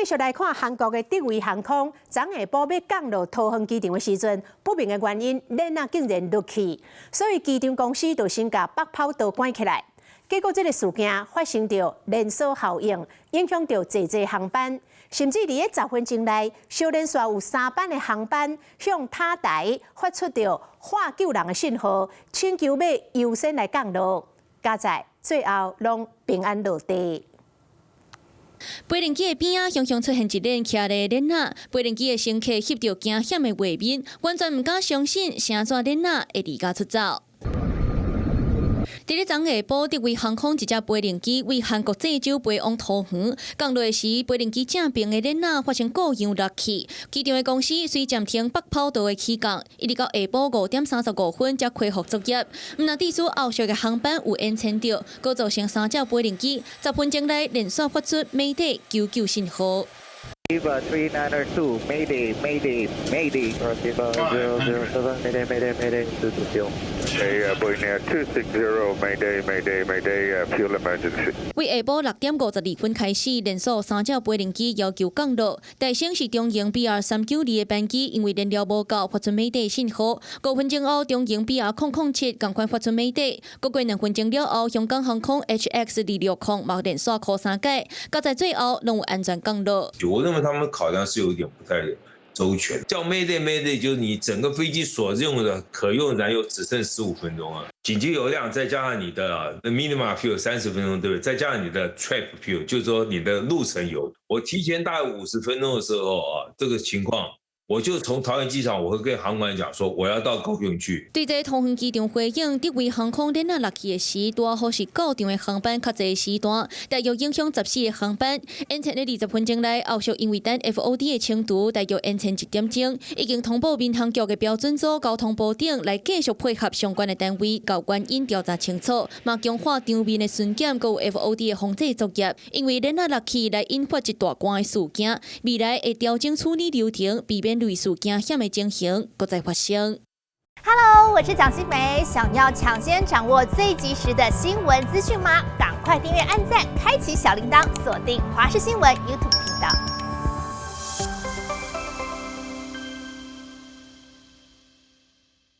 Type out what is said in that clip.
续来看韩国的德维航空，昨下晡要降落桃园机场的时阵，不明的原因，链仔竟然落去，所以机场公司就先把北跑道关起来。结果这个事件发生着连锁效应，影响着济航班，甚至伫10分钟内，小连续有3班的航班向塔台发出着化救人的信号，请求要优先来降落，加在最后拢平安落地。 飞轮机的边仔，常出现一链徛咧链仔，飞轮机的乘客翕到惊险的画面，完全唔敢相信，啥怎链仔会离家出走。 伫咧昨下晡，德维航空一只飞轮机为韩国济州飞往桃园，降落时，飞轮机正边的链仔发生故障落去。机场的公司虽暂停北跑道的起降，一直到下晡5点35分才恢复作业。毋但致使后续的航班有延迟着，佫造成3只飞轮机10分钟内连续发出Mayday求救信号。 Viva 3902, Mayday, Mayday, Mayday. Viva 007, Mayday, Mayday, Mayday, 220. Hey, Boeing 260, Mayday, Mayday, Mayday, fuel emergency. 为下晡6点52分开始，连续3只飞轮机要求降落。大省是中型 BR392的班机，因为燃料无够，发出Mayday信号。5分钟后，中型 BR007同款发出Mayday。过2分钟了后，香港航空 HX260嘛连续考3届，到在最后拢有安全降落。我认为他们考量是有一点不太周全。叫 Mayday， 就是你整个飞机所用的可用燃油只剩15分钟啊，紧急油量再加上你的 minimum fuel 30分钟，对不对？再加上你的 trip fuel， 就是说你的路程油。我提前大概50分钟的时候啊，这个情况。 我就从桃园机场，我会跟航管讲说，我要到高雄去。对这桃园机场回应，德维航空链仔落去的时段，或是固定的航班较侪时段，但又影响14个航班。延迟咧20分钟内，后续因为等 FOD 的清除，大约延迟1点钟，已经通报民航局的标准组、交通部等来继续配合相关的单位，搞原因调查清楚，嘛强化场面的巡检，佮有 FOD 的防治作业。因为链仔落去来引发一大关的事件，未来会调整处理流程，避免 类似惊险的情形不再发生。Hello， 我是蒋欣梅。想要抢先掌握最及时的新闻资讯吗？赶快订阅、按赞、开启小铃铛，锁定华视新闻 YouTube 频道。